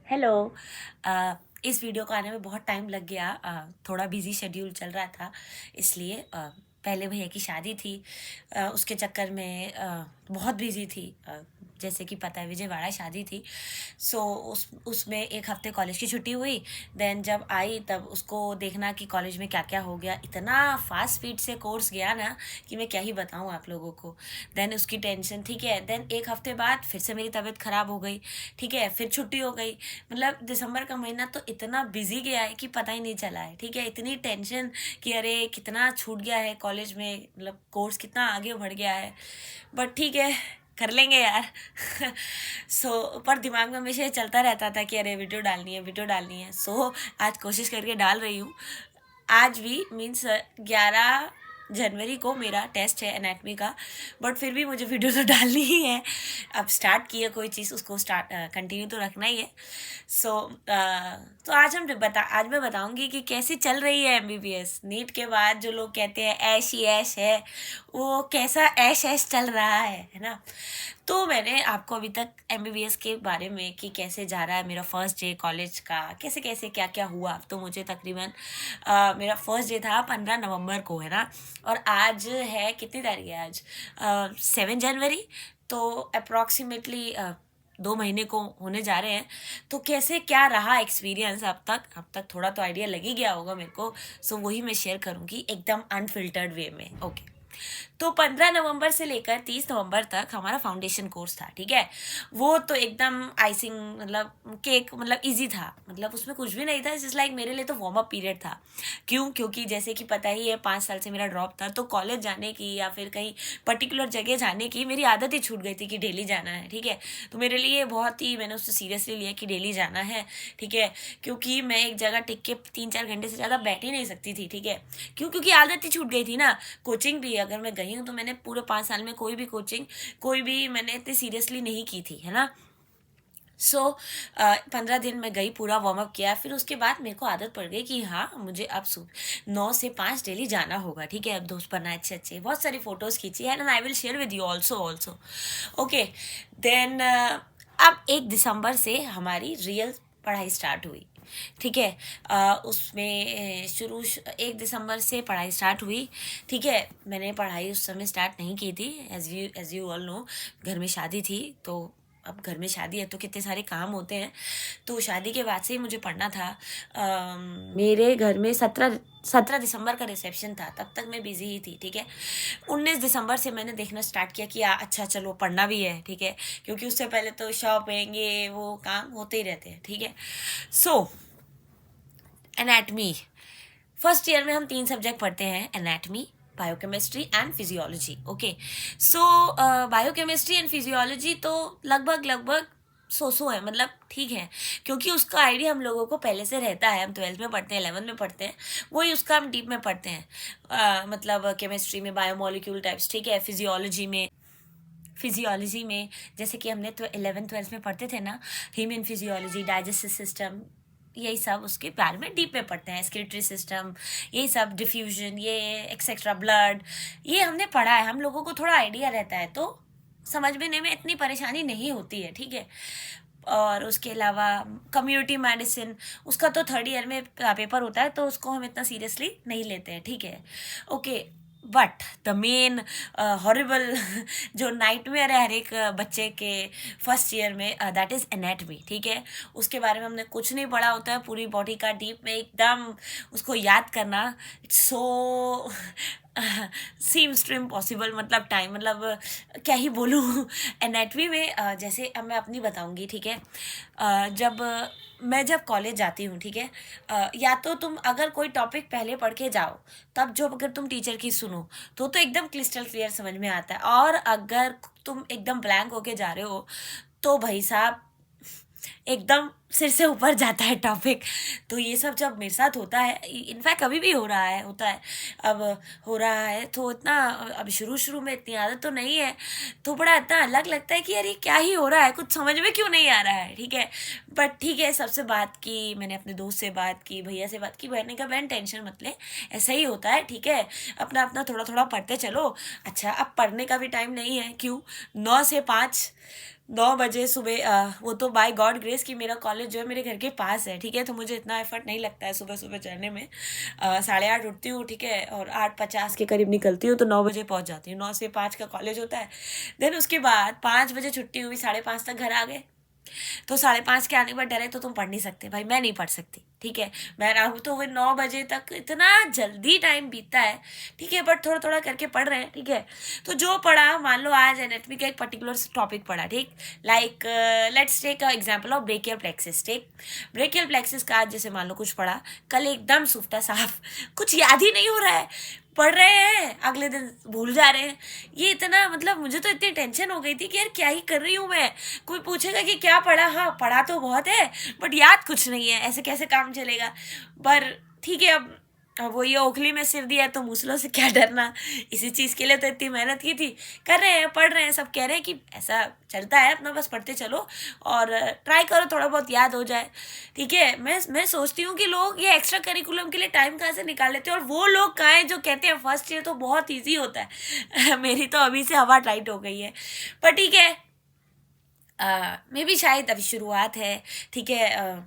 Hello. इस video को आने में बहुत टाइम लग गया। थोड़ा बिजी शेड्यूल चल रहा था, इसलिए पहले भैया की शादी थी। उसके चक्कर में बहुत बिजी थी। जैसे कि पता है विजयवाड़ा शादी थी। सो उसमें एक हफ्ते कॉलेज की छुट्टी हुई। देन जब आई तब उसको देखना कि कॉलेज में क्या क्या हो गया। इतना फास्ट स्पीड से कोर्स गया ना कि मैं क्या ही बताऊँ आप लोगों को। देन उसकी टेंशन, ठीक है। देन एक हफ्ते बाद फिर से मेरी तबीयत ख़राब हो गई, ठीक है। फिर छुट्टी हो गई। मतलब दिसंबर का महीना तो इतना बिजी गया है कि पता ही नहीं चला है, ठीक है। इतनी टेंशन कि अरे कितना छूट गया है कॉलेज में, मतलब कोर्स कितना आगे बढ़ गया है। बट ठीक है, कर लेंगे यार। पर दिमाग में हमेशा ये चलता रहता था कि अरे वीडियो डालनी है, वीडियो डालनी है। आज कोशिश करके डाल रही हूँ। आज भी मीन्स 11 जनवरी को मेरा टेस्ट है एनाटमी का। बट फिर भी मुझे वीडियो तो डालनी ही है। अब स्टार्ट की है कोई चीज़, उसको स्टार्ट कंटिन्यू तो रखना ही है। सो तो आज मैं बताऊंगी कि कैसे चल रही है एमबीबीएस। नीट के बाद जो लोग कहते हैं ऐश ही ऐश है, वो कैसा ऐश ऐश चल रहा है ना। तो मैंने आपको अभी तक एमबीबीएस के बारे में कि कैसे जा रहा है मेरा फर्स्ट डे कॉलेज का, कैसे कैसे क्या क्या हुआ। तो मुझे तकरीबन मेरा फर्स्ट डे था 15 नवंबर को, है ना। और आज है, कितनी तारीख है आज, 7 जनवरी। तो अप्रॉक्सीमेटली 2 महीने को होने जा रहे हैं। तो कैसे क्या रहा एक्सपीरियंस अब तक थोड़ा तो आइडिया लग ही गया होगा मेरे को। वही मैं शेयर करूँगी एकदम अनफिल्टर्ड वे में। ओके। तो 15 नवंबर से लेकर 30 नवंबर तक हमारा फाउंडेशन कोर्स था, ठीक है। वो तो एकदम आइसिंग, मतलब केक, मतलब इजी था। मतलब उसमें कुछ भी नहीं था, जस्ट लाइक मेरे लिए तो वार्म अप पीरियड था। क्योंकि जैसे कि पता ही है 5 साल से मेरा ड्रॉप था, तो कॉलेज जाने की या फिर कहीं पर्टिकुलर जगह जाने की मेरी आदत ही छूट गई थी कि डेली जाना है, ठीक है। तो मेरे लिए बहुत ही, मैंने उससे सीरियसली लिया कि डेली जाना है, ठीक है। क्योंकि मैं एक जगह टिक के 3-4 घंटे से ज़्यादा बैठ ही नहीं सकती थी, ठीक है। क्योंकि आदत ही छूट गई थी ना। कोचिंग भी अगर मैं गई हूँ तो मैंने पूरे 5 साल में कोई भी मैंने इतनी सीरियसली नहीं की थी, है ना। 15 दिन मैं गई, पूरा वार्म अप किया। फिर उसके बाद मेरे को आदत पड़ गई कि हाँ मुझे अब 9 से 5 डेली जाना होगा, ठीक है। अब दोस्त बनाए अच्छे अच्छे, बहुत सारी फोटोज़ खींची है, and I will share with you also. Okay. Then अब 1 दिसंबर से हमारी रियल पढ़ाई स्टार्ट हुई, ठीक है। उसमें 1 दिसंबर से पढ़ाई स्टार्ट हुई, ठीक है। मैंने पढ़ाई उस समय स्टार्ट नहीं की थी, एज यू ऑल नो। घर में शादी थी, तो अब घर में शादी है तो कितने सारे काम होते हैं। तो शादी के बाद से ही मुझे पढ़ना था। मेरे घर में 17 दिसंबर का रिसेप्शन था, तब तक मैं बिजी ही थी, ठीक है। 19 दिसंबर से मैंने देखना स्टार्ट किया कि अच्छा चलो पढ़ना भी है, ठीक है। क्योंकि उससे पहले तो शॉपिंग, ये वो काम होते ही रहते हैं, ठीक है। सो एनाटमी, फर्स्ट ईयर में हम 3 सब्जेक्ट पढ़ते हैं, anatomy, biochemistry and physiology. Okay. Biochemistry and physiology तो लगभग सो है, मतलब ठीक है। क्योंकि उसका आइडिया हम लोगों को पहले से रहता है, हम 12th में पढ़ते हैं, 11th में पढ़ते हैं, वही उसका हम डीप में पढ़ते हैं। मतलब केमिस्ट्री में बायोमोलिक्यूल टाइप्स, ठीक है। फिजियोलॉजी में जैसे कि हमने 11th 12th में पढ़ते थे ना, ह्यूमन फिजियोलॉजी, डाइजेस्टिव सिस्टम, यही सब उसके बारे में डीप में पढ़ते हैं। एक्सक्रीटरी सिस्टम, यही सब, डिफ्यूजन, ये एक्सेट्रा, ब्लड, ये हमने पढ़ा है। हम लोगों को थोड़ा आइडिया रहता है, तो समझने में इतनी परेशानी नहीं होती है, ठीक है। और उसके अलावा कम्युनिटी मेडिसिन, उसका तो 3rd ईयर में पेपर होता है, तो उसको हम इतना सीरियसली नहीं लेते हैं, ठीक है। Okay. But the main horrible जो नाइटमेयर है हर एक बच्चे के फर्स्ट ईयर में, दैट इज़ एनेटमी, ठीक है। उसके बारे में हमने कुछ नहीं पढ़ा होता है, पूरी बॉडी का डीप में एकदम उसको याद करना, it's so seems to impossible. मतलब टाइम, मतलब क्या ही बोलूँ। एनेटमी में जैसे अब मैं अपनी बताऊँगी, ठीक है। जब कॉलेज जाती हूँ, ठीक है। या तो तुम अगर कोई टॉपिक पहले पढ़ के जाओ, तब जो अगर तुम टीचर की सुनो तो एकदम क्रिस्टल क्लियर समझ में आता है। और अगर तुम एकदम ब्लैंक होके जा रहे हो तो भाई साहब एकदम सिर से ऊपर जाता है टॉपिक। तो ये सब जब मेरे साथ होता है, इनफैक्ट अभी भी होता है, अब हो रहा है, तो इतना, अब शुरू में इतनी आदत तो नहीं है, तो बड़ा इतना अलग लगता है कि यार ये क्या ही हो रहा है, कुछ समझ में क्यों नहीं आ रहा है, ठीक है। बट ठीक है, सबसे बात की मैंने, अपने दोस्त से बात की, भैया से बात की, बहन का बहन टेंशन मत ले, ऐसा ही होता है, ठीक है। अपना अपना थोड़ा थोड़ा पढ़ते चलो। अच्छा, अब पढ़ने का भी टाइम नहीं है, क्यों, 9 से 5 9 बजे सुबह, वो तो बाय गॉड ग्रेस कि मेरा कॉलेज जो है मेरे घर के पास है, ठीक है, तो मुझे इतना एफर्ट नहीं लगता है सुबह सुबह चढ़ने में। 8:30 उठती हूँ, ठीक है, और 8:50 के करीब निकलती हूँ, तो 9 बजे पहुँच जाती हूँ। 9 से 5 का कॉलेज होता है। देन उसके बाद 5 बजे छुट्टी हुई, 5:30 तक घर आ गए। तो 5:30 के आने के बाद डायरेक्ट तो तुम पढ़ नहीं सकते भाई, मैं नहीं पढ़ सकती, ठीक है। मैं रहूँ तो फिर 9 बजे तक इतना जल्दी टाइम बीतता है, ठीक है, बट थोड़ा थोड़ा करके पढ़ रहे हैं, ठीक है। तो जो पढ़ा, मान लो आज एनाटॉमी का एक पर्टिकुलर टॉपिक पढ़ा, ठीक, like let's take a example of brachial plexus, ठीक। ब्रेकियल प्लेक्सिस का आज जैसे मान लो कुछ पढ़ा, कल एकदम सुफ्ता साफ, कुछ याद ही नहीं हो रहा है, पढ़ रहे हैं, अगले दिन भूल जा रहे हैं। ये इतना, मतलब मुझे तो इतनी टेंशन हो गई थी कि यार क्या ही कर रही हूँ मैं। कोई पूछेगा कि क्या पढ़ा, हाँ पढ़ा तो बहुत है बट याद कुछ नहीं है, ऐसे कैसे काम चलेगा। पर ठीक है, अब वो ये ओखली में सिर दिया है तो मूसलों से क्या डरना। इसी चीज़ के लिए तो इतनी मेहनत की थी। कर रहे हैं, पढ़ रहे हैं, सब कह रहे हैं कि ऐसा चलता है अपना, बस पढ़ते चलो और ट्राई करो थोड़ा बहुत याद हो जाए, ठीक है। मैं सोचती हूँ कि लोग ये एक्स्ट्रा करिकुलम के लिए टाइम कहाँ से निकाल लेते हैं, और वो लोग कहाँ हैं जो कहते हैं फर्स्ट ईयर तो बहुत ईजी होता है। मेरी तो अभी से हवा टाइट हो गई है, पर ठीक है, मे भी शायद अभी शुरुआत है, ठीक है।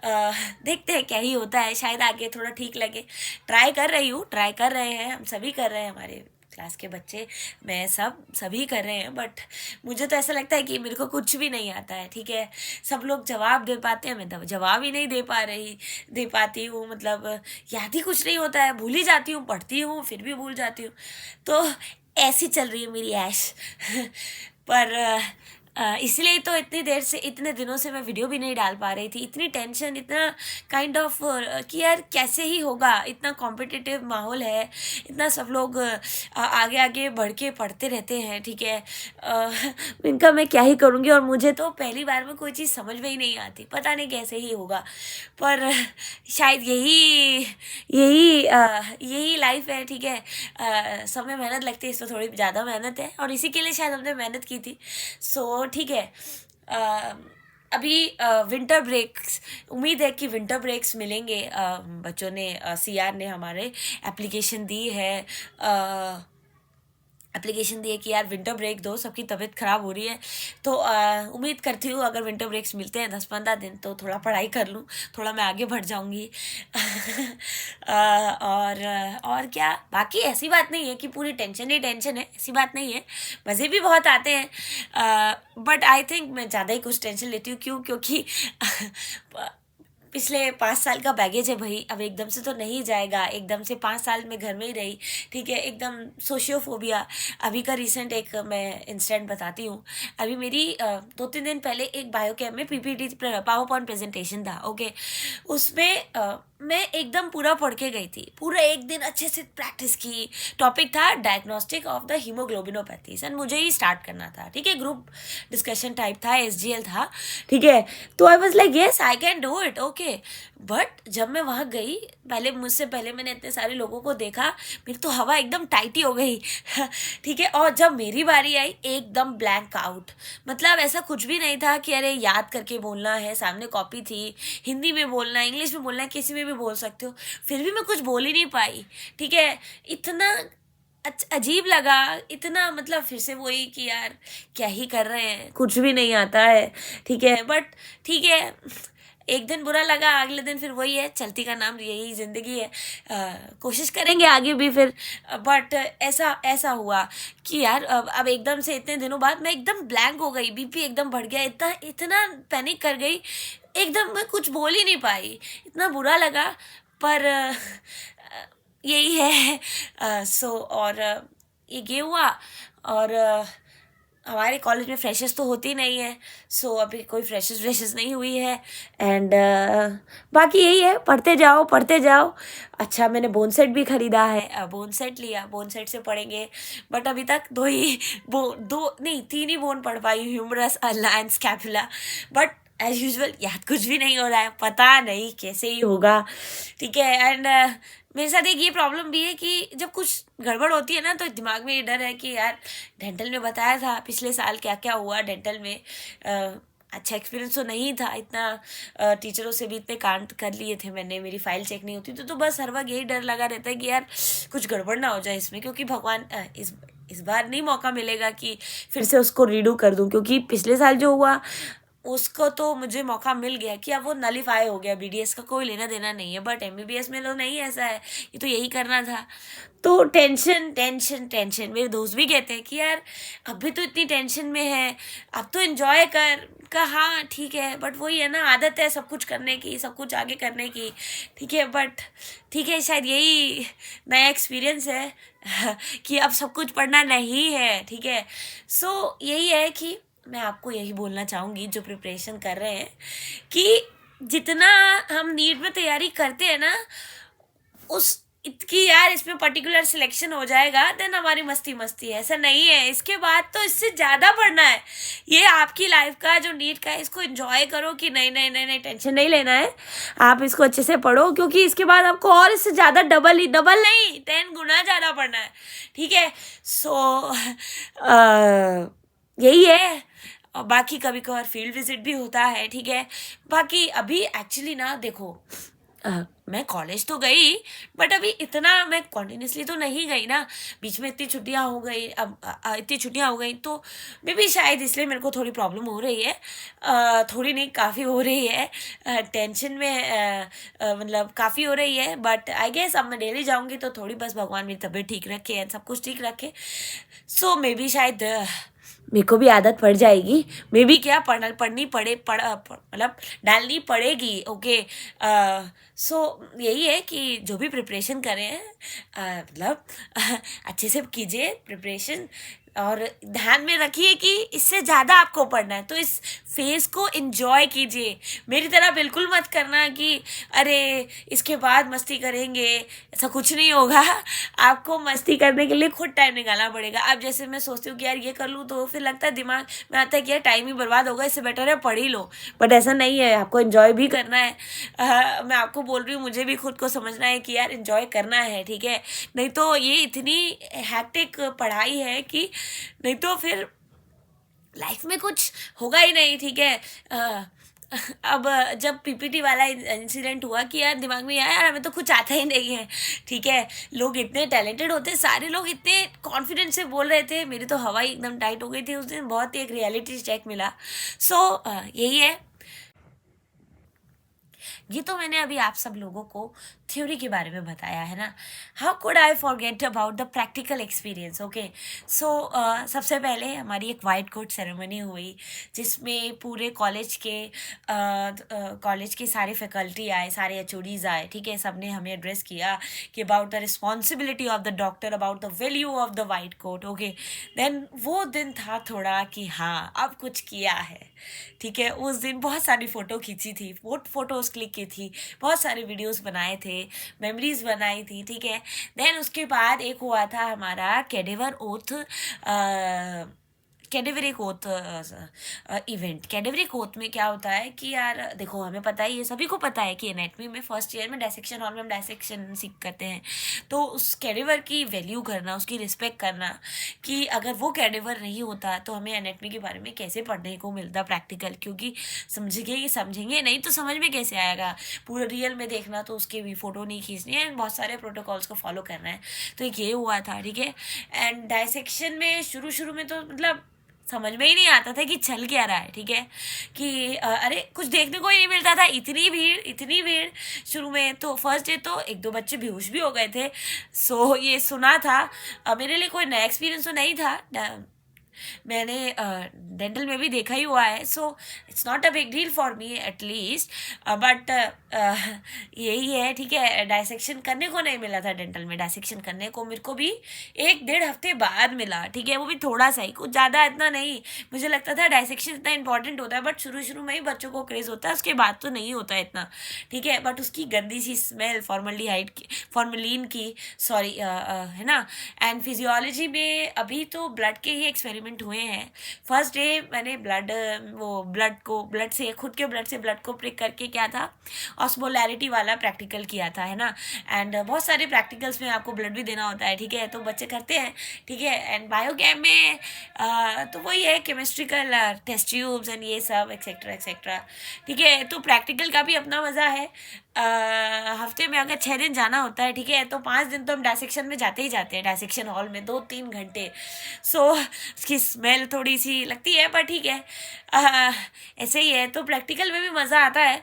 देखते हैं क्या ही होता है, शायद आगे थोड़ा ठीक लगे। ट्राई कर रही हूँ, ट्राई कर रहे हैं, हम सभी कर रहे हैं, हमारे क्लास के बच्चे, मैं सभी कर रहे हैं, बट मुझे तो ऐसा लगता है कि मेरे को कुछ भी नहीं आता है, ठीक है। सब लोग जवाब दे पाते हैं, मैं जवाब ही नहीं दे पाती हूँ, मतलब याद ही कुछ नहीं होता है, भूल ही जाती हूँ, पढ़ती हूँ फिर भी भूल जाती हूँ। तो ऐसी चल रही है मेरी ऐश। पर इसलिए तो इतनी देर से, इतने दिनों से मैं वीडियो भी नहीं डाल पा रही थी। इतनी टेंशन, इतना काइंड ऑफ कि यार कैसे ही होगा, इतना कॉम्पिटिटिव माहौल है, इतना सब लोग आगे आगे बढ़ के पढ़ते रहते हैं, ठीक है। अ, इनका मैं क्या ही करूँगी, और मुझे तो पहली बार में कोई चीज़ समझ में ही नहीं आती, पता नहीं कैसे ही होगा। पर शायद यही लाइफ है, ठीक है। सब में मेहनत लगती है, इसमें थोड़ी ज़्यादा मेहनत है, और इसी के लिए शायद हमने मेहनत की थी। सो ठीक है। अ, अभी विंटर ब्रेक्स, उम्मीद है कि विंटर ब्रेक्स मिलेंगे। बच्चों ने, सीआर ने हमारे एप्लीकेशन दी है कि यार विंटर ब्रेक दो, सबकी तबीयत ख़राब हो रही है। तो उम्मीद करती हूँ अगर विंटर ब्रेक्स मिलते हैं 10-15 दिन, तो थोड़ा पढ़ाई कर लूँ, थोड़ा मैं आगे बढ़ जाऊँगी। और क्या, बाकी ऐसी बात नहीं है कि पूरी टेंशन ही टेंशन है, ऐसी बात नहीं है, मज़े भी बहुत आते हैं। बट आई थिंक मैं ज़्यादा ही कुछ टेंशन लेती हूँ, क्योंकि पिछले 5 साल का बैगेज है भाई, अब एकदम से तो नहीं जाएगा। एकदम से 5 साल में घर में ही रही, ठीक है, एकदम सोशियोफोबिया। अभी का रिसेंट एक मैं इंसिडेंट बताती हूँ। अभी मेरी 2-3 दिन पहले एक बायोकेम में पीपीटी पावर पॉइंट प्रेजेंटेशन था, ओके। उसमें मैं एकदम पूरा पढ़ के गई थी, पूरा एक दिन अच्छे से प्रैक्टिस की। टॉपिक था diagnostic of the haemoglobinopathies, and मुझे ही स्टार्ट करना था, ठीक है, ग्रुप डिस्कशन टाइप था, एसजीएल था, ठीक है। तो I was like yes I can do it, okay. But जब मैं वहाँ गई, मुझसे पहले मैंने इतने सारे लोगों को देखा, मेरी तो हवा एकदम टाइट ही हो गई। ठीक है, और जब मेरी बारी आई, एकदम ब्लैंक आउट। मतलब ऐसा कुछ भी नहीं था कि अरे याद करके बोलना है, सामने कॉपी थी, हिंदी में बोलना है, इंग्लिश में बोलना है, किसी में भी बोल सकते हो, फिर भी मैं कुछ बोल ही नहीं पाई, ठीक है। इतना अजीब लगा, इतना, मतलब फिर से वही कि यार क्या ही कर रहे हैं, कुछ भी नहीं आता है, ठीक है। बट ठीक है, एक दिन बुरा लगा, अगले दिन फिर वही है, चलती का नाम, यही ज़िंदगी है। कोशिश करेंगे आगे भी फिर। बट ऐसा ऐसा हुआ कि यार अब एकदम से इतने दिनों बाद मैं एकदम ब्लैंक हो गई, बीपी एकदम बढ़ गया, इतना इतना पैनिक कर गई, एकदम मैं कुछ बोल ही नहीं पाई, इतना बुरा लगा। पर यही है। सो और ये हुआ। और हमारे कॉलेज में फ्रेशर्स तो होती नहीं है, सो अभी कोई फ्रेशर्स नहीं हुई है। एंड बाकी यही है, पढ़ते जाओ पढ़ते जाओ। अच्छा, मैंने बोन सेट भी ख़रीदा है, बोन सेट लिया, बोन सेट से पढ़ेंगे। बट अभी तक दो नहीं 3 ही बोन पढ़ पाई, humerus, ulna and scapula. But as usual याद कुछ भी नहीं हो रहा है, पता नहीं कैसे ही होगा, ठीक है। एंड मेरे साथ एक ये प्रॉब्लम भी है कि जब कुछ गड़बड़ होती है ना, तो दिमाग में ये डर है कि यार डेंटल में बताया था पिछले साल क्या क्या हुआ डेंटल में। अच्छा एक्सपीरियंस तो नहीं था इतना, टीचरों से भी इतने कांड कर लिए थे मैंने, मेरी फाइल चेक नहीं होती, तो बस हर वक्त यही डर लगा रहता है कि यार कुछ गड़बड़ ना हो जाए इसमें, क्योंकि भगवान इस बार नहीं मौका मिलेगा कि फिर से उसको रीडू कर दूं, क्योंकि पिछले साल जो हुआ उसको तो मुझे मौका मिल गया कि अब वो नलीफाई हो गया, बीडीएस का कोई लेना देना नहीं है। बट एमबीबीएस में तो नहीं ऐसा है, ये तो यही करना था। तो टेंशन टेंशन टेंशन, मेरे दोस्त भी कहते हैं कि यार अभी तो इतनी टेंशन में है, अब तो एंजॉय कर। का हाँ ठीक है, बट वही है ना, आदत है सब कुछ करने की, सब कुछ आगे करने की, ठीक है। बट ठीक है, शायद यही नया एक्सपीरियंस है कि अब सब कुछ पढ़ना नहीं है, ठीक है। सो यही है कि मैं आपको यही बोलना चाहूँगी जो प्रिपरेशन कर रहे हैं, कि जितना हम नीट में तैयारी करते हैं ना, उस कि यार इसमें पर्टिकुलर सिलेक्शन हो जाएगा देन हमारी मस्ती मस्ती है, ऐसा नहीं है। इसके बाद तो इससे ज़्यादा पढ़ना है। ये आपकी लाइफ का जो नीट का है, इसको एंजॉय करो कि नहीं नहीं नहीं नहीं, टेंशन नहीं लेना है, आप इसको अच्छे से पढ़ो, क्योंकि इसके बाद आपको और इससे ज़्यादा डबल नहीं 10 गुना ज़्यादा पढ़ना है, ठीक है। सो यही है। और बाकी कभी कभार फील्ड विजिट भी होता है, ठीक है। बाकी अभी एक्चुअली ना देखो, मैं कॉलेज तो गई, बट अभी इतना मैं कॉन्टिन्यूसली तो नहीं गई ना, बीच में इतनी छुट्टियां हो गई। अब इतनी छुट्टियां हो गई तो मे भी शायद इसलिए मेरे को थोड़ी प्रॉब्लम हो रही है, थोड़ी नहीं काफ़ी हो रही है, टेंशन में मतलब काफ़ी हो रही है। बट आई गेस अब मैं डेली जाऊंगी तो थोड़ी, बस भगवान मेरी तबीयत ठीक रखे एंड सब कुछ ठीक रखे। सो मे बी शायद मेरे को भी आदत पड़ जाएगी, मे बी क्या पढ़नी पड़े मतलब डालनी पड़ेगी, ओके। सो यही है कि जो भी प्रिपरेशन करें मतलब अच्छे से कीजिए प्रिपरेशन, और ध्यान में रखिए कि इससे ज़्यादा आपको पढ़ना है, तो इस फेज़ को एंजॉय कीजिए। मेरी तरह बिल्कुल मत करना कि अरे इसके बाद मस्ती करेंगे, ऐसा कुछ नहीं होगा। आपको मस्ती करने के लिए खुद टाइम निकालना पड़ेगा। अब जैसे मैं सोचती हूँ कि यार ये कर लूँ, तो फिर लगता है दिमाग में आता है कि यार टाइम ही बर्बाद होगा, इससे बेटर है पढ़ ही लो। बट ऐसा नहीं है, आपको एंजॉय भी करना है। मैं आपको बोल रही हूँ, मुझे भी खुद को समझना है कि यार एंजॉय करना है, ठीक है। नहीं तो ये इतनी हैक्टिक पढ़ाई है कि नहीं तो फिर लाइफ में कुछ होगा ही नहीं, ठीक है। अब जब पीपीटी वाला इंसिडेंट हुआ कि यार दिमाग में यार हमें तो कुछ आता ही नहीं है, ठीक है। लोग इतने टैलेंटेड होते, सारे लोग इतने कॉन्फिडेंस से बोल रहे थे, मेरी तो हवा ही एकदम टाइट हो गई थी उस दिन, बहुत ही एक रियलिटी चेक मिला। सो यही है। ये तो मैंने अभी आप सब लोगों को थ्योरी के बारे में बताया है ना। How could I forget about the practical experience, okay. So सबसे पहले हमारी एक वाइट कोट सेरेमनी हुई, जिसमें पूरे कॉलेज के सारे फैकल्टी आए, सारे एचओडीज आए, ठीक है। सबने हमें एड्रेस किया कि about the responsibility of the doctor, about the value of the white coat, okay. Then वो दिन था थोड़ा कि हाँ अब कुछ किया है, ठीक है। उस दिन बहुत सारी फ़ोटो खींची थी, फोटोज़ क्लिक की थी, बहुत सारे वीडियोस बनाए थे, मेमोरीज बनाई थी, ठीक है। देन उसके बाद एक हुआ था हमारा cadaver oath, cadaveric oath event. Cadaveric oath में क्या होता है कि यार देखो, हमें पता है, ये सभी को पता है कि एनेटमी में फर्स्ट ईयर में डायसेक्शन हॉल में हम डायसेक्शन सीख करते हैं, तो उस कैडेवर की वैल्यू करना, उसकी रिस्पेक्ट करना, कि अगर वो कैडेवर नहीं होता तो हमें एनेटमी के बारे में कैसे पढ़ने को मिलता प्रैक्टिकल, क्योंकि समझेंगे नहीं तो समझ में कैसे आएगा। पूरा रियल में देखना तो उसके भी फ़ोटो नहीं खींचनी है, बहुत सारे प्रोटोकॉल्स को फॉलो करना है। तो एक ये हुआ था, ठीक है। एंड डायसेक्शन में शुरू में तो मतलब समझ में ही नहीं आता था कि चल क्या रहा है, ठीक है। कि अरे कुछ देखने को ही नहीं मिलता था, इतनी भीड़। शुरू में तो फर्स्ट डे तो 1-2 बच्चे बेहोश भी हो गए थे। सो ये सुना था, मेरे लिए कोई नया एक्सपीरियंस तो नहीं था, मैंने डेंटल में भी देखा ही हुआ है। So it's not a big deal for me at least, but यही है, ठीक है। डायसेक्शन करने को नहीं मिला था डेंटल में, डायसेक्शन करने को मेरे को भी 1-1.5 हफ्ते बाद मिला, ठीक है। वो भी थोड़ा सा ही, कुछ ज़्यादा इतना नहीं। मुझे लगता था डायसेक्शन इतना इंपॉर्टेंट होता है, बट शुरू में ही बच्चों को क्रेज होता है, उसके बाद तो नहीं होता है इतना, ठीक है। बट उसकी गंदी सी स्मेल फॉर्मलिन की, सॉरी, है ना। एंड फिजियोलॉजी में अभी तो ब्लड के ही एक्सपेरिमेंट हुए हैं। फर्स्ट डे मैंने खुद के ब्लड से ब्लड को प्रिक करके क्या था, ऑस्मोलैरिटी वाला प्रैक्टिकल किया था, है ना। एंड बहुत सारे प्रैक्टिकल्स में आपको ब्लड भी देना होता है, ठीक है, तो बच्चे करते हैं, ठीक है। एंड बायोकेम में तो वही है, केमिस्ट्रिकल टेस्ट ट्यूब्स एंड ये सब एक्सेट्रा एक्सेट्रा, ठीक है। तो प्रैक्टिकल का भी अपना मज़ा है। हफ्ते में अगर 6 दिन जाना होता है, ठीक है, तो 5 दिन तो हम डायसेक्शन में जाते ही जाते हैं, डायसेक्शन हॉल में 2-3 घंटे। सो उसकी स्मेल थोड़ी सी लगती है, पर ठीक है, ऐसे ही है। तो प्रैक्टिकल में भी मज़ा आता है।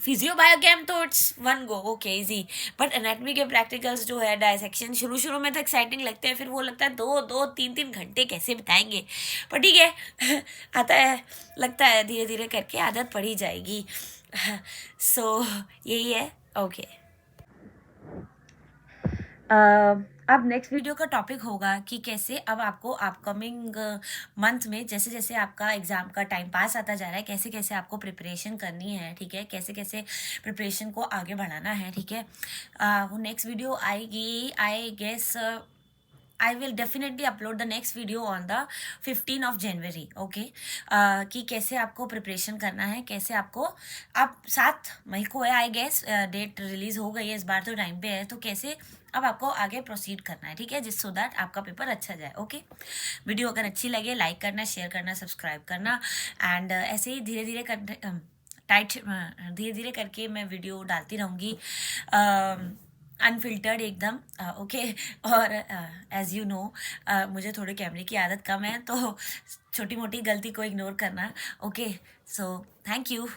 फिजियो बायोकेम तो it's one go, okay easy. But anatomy के प्रैक्टिकल्स जो है, डायसेक्शन, शुरू शुरू में तो एक्साइटिंग लगते हैं, फिर वो लगता है 2-2, 3-3 घंटे कैसे बिताएंगे। पर ठीक है, आता है, लगता है धीरे धीरे करके आदत पड़ी जाएगी। सो यही है, ओके। अब नेक्स्ट वीडियो का टॉपिक होगा कि कैसे अब आपको अपकमिंग मंथ में, जैसे जैसे आपका एग्ज़ाम का टाइम पास आता जा रहा है, कैसे कैसे आपको प्रिपरेशन करनी है, ठीक है, कैसे कैसे प्रिपरेशन को आगे बढ़ाना है, ठीक है। वो नेक्स्ट वीडियो आएगी, I guess I will definitely upload the next video on the 15 okay. कि कैसे आपको प्रिपरेशन करना है, कैसे आपको, अब 7 मई को है आई गेस, डेट रिलीज हो गई है इस बार, तो टाइम पे है, तो कैसे अब आपको आगे प्रोसीड करना है, ठीक है, जिस सो दैट आपका पेपर अच्छा जाए, ओके। वीडियो अगर अच्छी लगे, लाइक करना, शेयर करना, सब्सक्राइब करना, एंड ऐसे ही धीरे धीरे कर धीरे धीरे करके मैं वीडियो डालती रहूँगी, अनफिल्टर्ड एकदम, ओके। और एज यू नो, मुझे थोड़े कैमरे की आदत कम है, तो छोटी मोटी गलती को इग्नोर करना, ओके। So thank you.